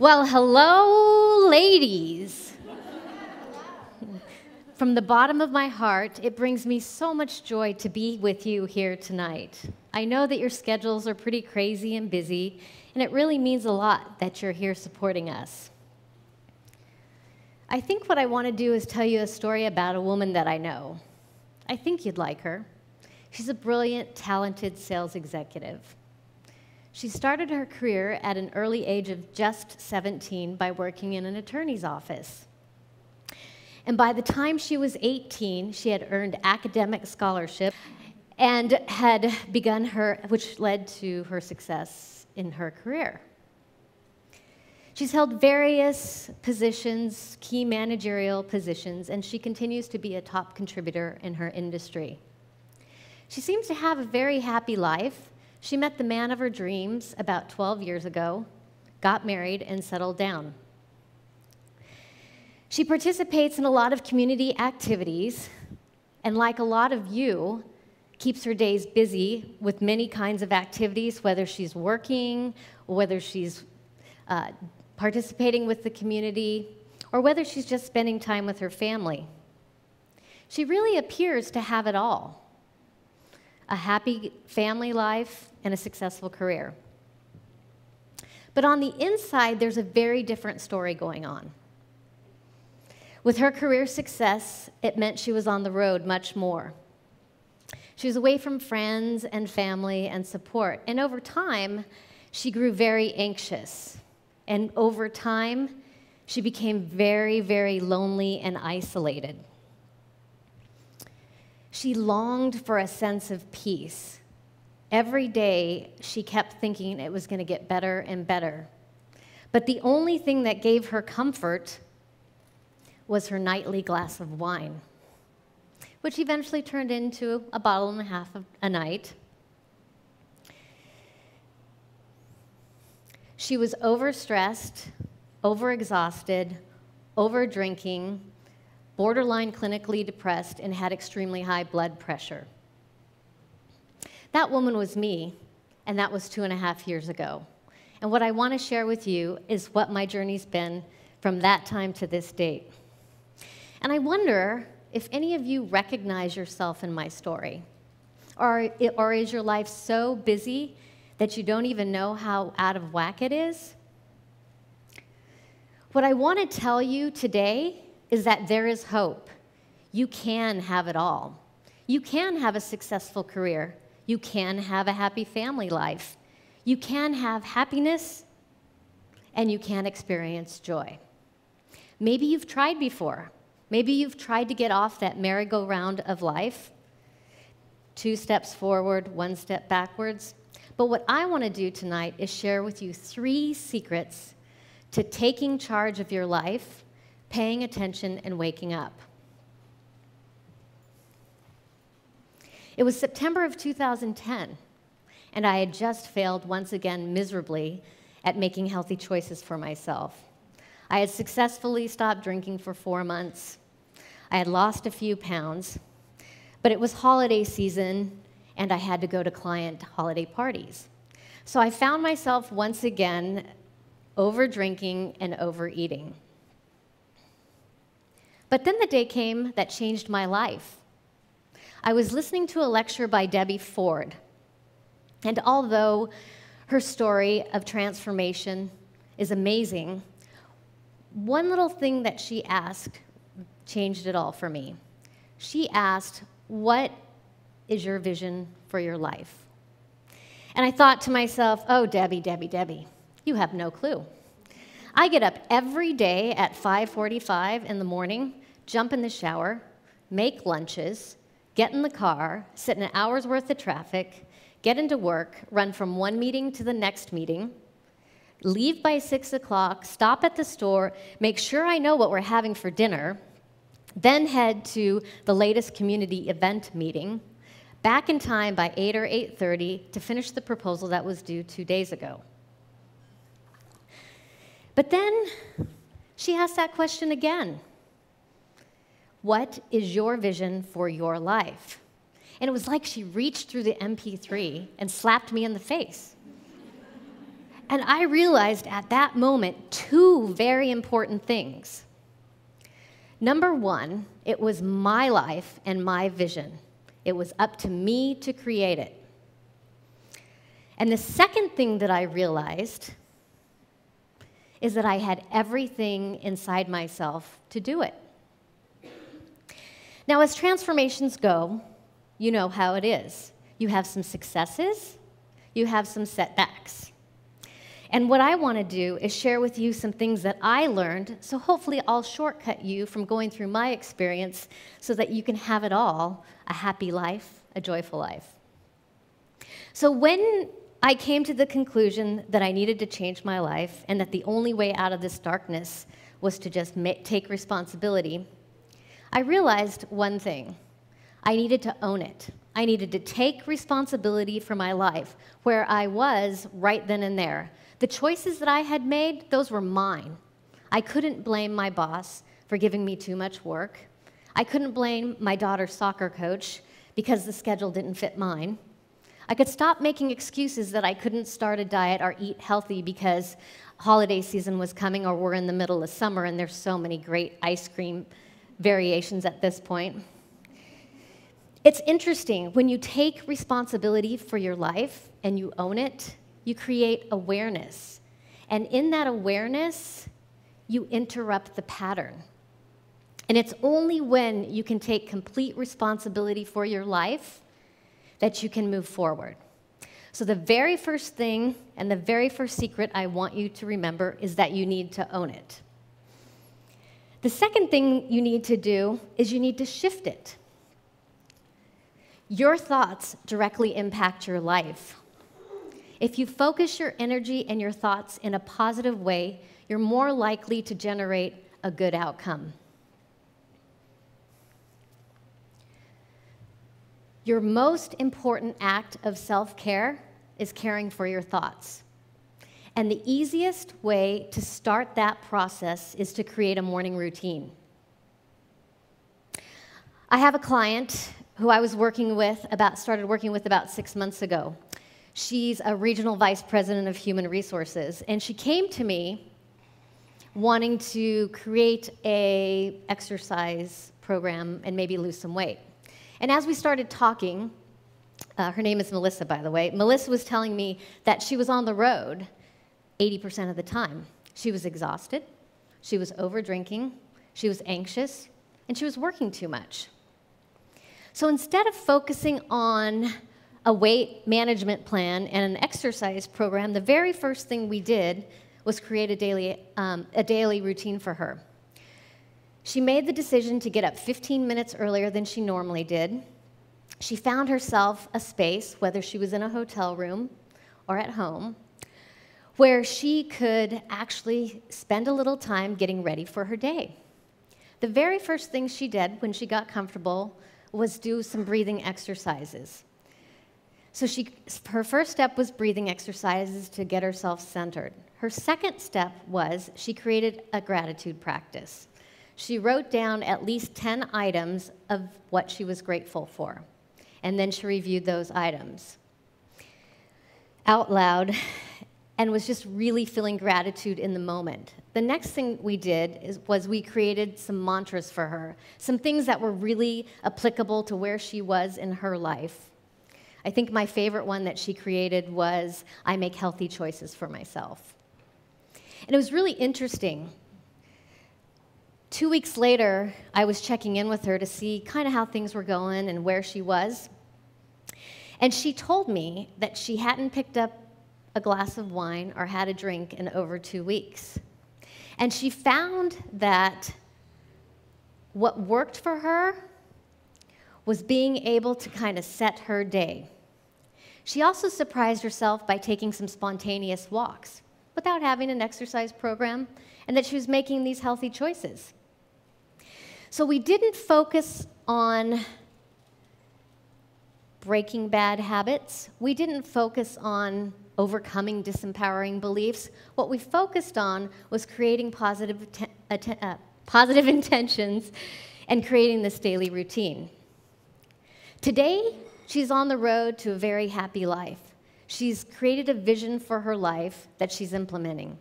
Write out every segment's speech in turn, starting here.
Well, hello, ladies. From the bottom of my heart, it brings me so much joy to be with you here tonight. I know that your schedules are pretty crazy and busy, and it really means a lot that you're here supporting us. I think what I want to do is tell you a story about a woman that I know. I think you'd like her. She's a brilliant, talented sales executive. She started her career at an early age of just 17 by working in an attorney's office. And by the time she was 18, she had earned academic scholarship and had begun which led to her success in her career. She's held various positions, key managerial positions, and she continues to be a top contributor in her industry. She seems to have a very happy life. She met the man of her dreams about 12 years ago, got married, and settled down. She participates in a lot of community activities, and like a lot of you, keeps her days busy with many kinds of activities, whether she's working, or whether she's participating with the community, or whether she's just spending time with her family. She really appears to have it all: a happy family life and a successful career. But on the inside, there's a very different story going on. With her career success, it meant she was on the road much more. She was away from friends and family and support, and over time, she grew very anxious. And over time, she became very, very lonely and isolated. She longed for a sense of peace. Every day, she kept thinking it was going to get better and better. But the only thing that gave her comfort was her nightly glass of wine, which eventually turned into a bottle and a half a night. She was overstressed, overexhausted, overdrinking, borderline clinically depressed, and had extremely high blood pressure. That woman was me, and that was 2.5 years ago. And what I want to share with you is what my journey's been from that time to this date. And I wonder if any of you recognize yourself in my story, or is your life so busy that you don't even know how out of whack it is? What I want to tell you today is that there is hope. You can have it all. You can have a successful career. You can have a happy family life. You can have happiness, and you can experience joy. Maybe you've tried before. Maybe you've tried to get off that merry-go-round of life, 2 steps forward, 1 step backwards. But what I want to do tonight is share with you 3 secrets to taking charge of your life, paying attention, and waking up. It was September of 2010, and I had just failed once again miserably at making healthy choices for myself. I had successfully stopped drinking for 4 months. I had lost a few pounds, but it was holiday season, and I had to go to client holiday parties. So I found myself once again over-drinking and overeating. But then the day came that changed my life. I was listening to a lecture by Debbie Ford, and although her story of transformation is amazing, one little thing that she asked changed it all for me. She asked, "What is your vision for your life?" And I thought to myself, oh, Debbie, you have no clue. I get up every day at 5:45 in the morning, jump in the shower, make lunches, get in the car, sit in an hour's worth of traffic, get into work, run from one meeting to the next meeting, leave by 6 o'clock, stop at the store, make sure I know what we're having for dinner, then head to the latest community event meeting, back in time by 8 or 8:30 to finish the proposal that was due 2 days ago. But then she asked that question again. What is your vision for your life? And it was like she reached through the MP3 and slapped me in the face. And I realized at that moment two very important things. Number one, it was my life and my vision. It was up to me to create it. And the second thing that I realized is that I had everything inside myself to do it. Now, as transformations go, you know how it is. You have some successes, you have some setbacks. And what I want to do is share with you some things that I learned, so hopefully I'll shortcut you from going through my experience so that you can have it all, a happy life, a joyful life. So when I came to the conclusion that I needed to change my life and that the only way out of this darkness was to just take responsibility, I realized one thing. I needed to own it. I needed to take responsibility for my life, where I was right then and there. The choices that I had made, those were mine. I couldn't blame my boss for giving me too much work. I couldn't blame my daughter's soccer coach because the schedule didn't fit mine. I could stop making excuses that I couldn't start a diet or eat healthy because holiday season was coming or we're in the middle of summer and there's so many great ice cream variations at this point. It's interesting, when you take responsibility for your life and you own it, you create awareness. And in that awareness, you interrupt the pattern. And it's only when you can take complete responsibility for your life that you can move forward. So the very first thing and the very first secret I want you to remember is that you need to own it. The second thing you need to do is you need to shift it. Your thoughts directly impact your life. If you focus your energy and your thoughts in a positive way, you're more likely to generate a good outcome. Your most important act of self-care is caring for your thoughts. And the easiest way to start that process is to create a morning routine. I have a client who I was started working with about 6 months ago. She's a regional vice president of human resources, and she came to me wanting to create an exercise program and maybe lose some weight. And as we started talking, her name is Melissa, by the way, Melissa was telling me that she was on the road 80% of the time. She was exhausted, she was over-drinking, she was anxious, and she was working too much. So instead of focusing on a weight management plan and an exercise program, the very first thing we did was create a daily routine for her. She made the decision to get up 15 minutes earlier than she normally did. She found herself a space, whether she was in a hotel room or at home, where she could actually spend a little time getting ready for her day. The very first thing she did when she got comfortable was do some breathing exercises. So her first step was breathing exercises to get herself centered. Her second step was she created a gratitude practice. She wrote down at least 10 items of what she was grateful for, and then she reviewed those items out loud and was just really feeling gratitude in the moment. The next thing we did was we created some mantras for her, some things that were really applicable to where she was in her life. I think my favorite one that she created was, I make healthy choices for myself. And it was really interesting. 2 weeks later, I was checking in with her to see kind of how things were going and where she was. And she told me that she hadn't picked up a glass of wine or had a drink in over 2 weeks. And she found that what worked for her was being able to kind of set her day. She also surprised herself by taking some spontaneous walks without having an exercise program, and that she was making these healthy choices. So we didn't focus on breaking bad habits. We didn't focus on overcoming disempowering beliefs. What we focused on was creating positive intentions and creating this daily routine. Today, she's on the road to a very happy life. She's created a vision for her life that she's implementing.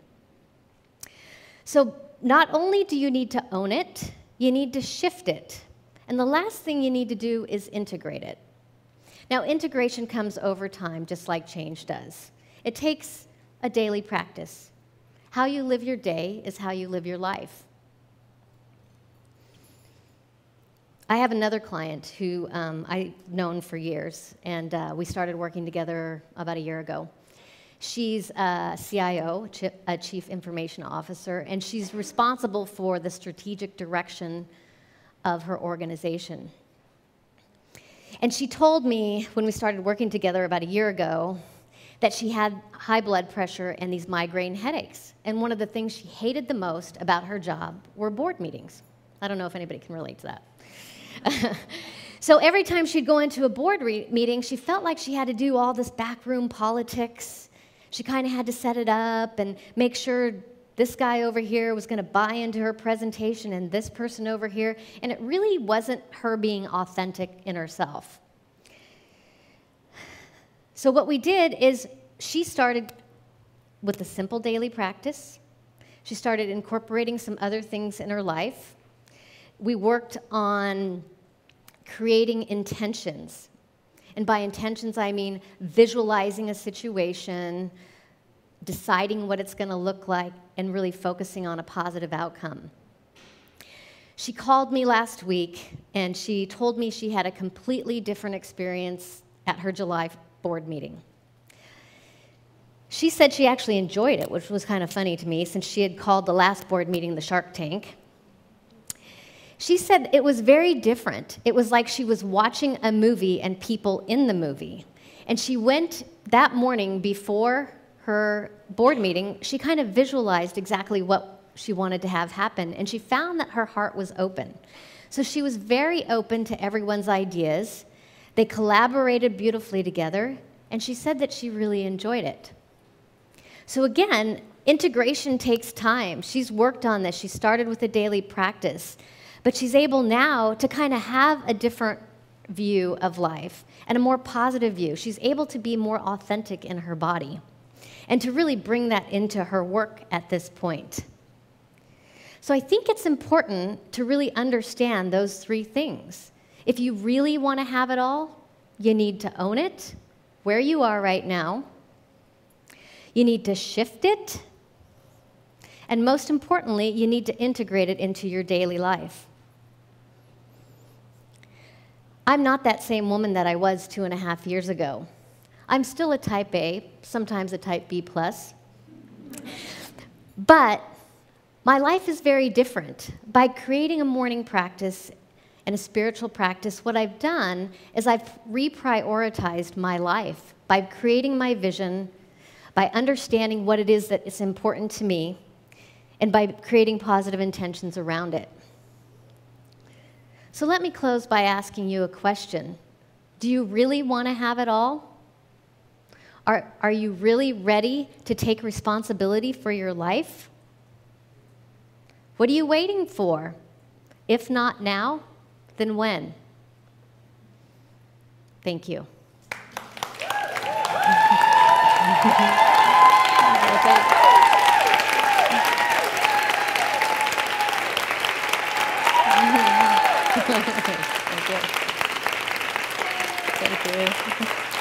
So not only do you need to own it, you need to shift it. And the last thing you need to do is integrate it. Now, integration comes over time, just like change does. It takes a daily practice. How you live your day is how you live your life. I have another client who I've known for years, and we started working together about a year ago. She's a CIO, a Chief Information Officer, and she's responsible for the strategic direction of her organization. And she told me when we started working together about a year ago that she had high blood pressure and these migraine headaches. And one of the things she hated the most about her job were board meetings. I don't know if anybody can relate to that. So every time she'd go into a board meeting, she felt like she had to do all this backroom politics. She kind of had to set it up and make sure this guy over here was going to buy into her presentation and this person over here. And it really wasn't her being authentic in herself. So what we did is she started with a simple daily practice. She started incorporating some other things in her life. We worked on creating intentions. And by intentions, I mean visualizing a situation, deciding what it's going to look like, and really focusing on a positive outcome. She called me last week, and she told me she had a completely different experience at her July board meeting. She said she actually enjoyed it, which was kind of funny to me, since she had called the last board meeting the Shark Tank. She said it was very different. It was like she was watching a movie and people in the movie. And she went that morning before her board meeting, she kind of visualized exactly what she wanted to have happen, and she found that her heart was open. So she was very open to everyone's ideas. They collaborated beautifully together, and she said that she really enjoyed it. So again, integration takes time. She's worked on this. She started with a daily practice. But she's able now to kind of have a different view of life and a more positive view. She's able to be more authentic in her body and to really bring that into her work at this point. So I think it's important to really understand those three things. If you really want to have it all, you need to own it where you are right now. You need to shift it. And most importantly, you need to integrate it into your daily life. I'm not that same woman that I was 2.5 years ago. I'm still a type A, sometimes a type B+. But my life is very different. By creating a morning practice and a spiritual practice, what I've done is I've reprioritized my life by creating my vision, by understanding what it is that is important to me, and by creating positive intentions around it. So let me close by asking you a question. Do you really want to have it all? Are you really ready to take responsibility for your life? What are you waiting for? If not now, then when? Thank you. Thank you. Thank you.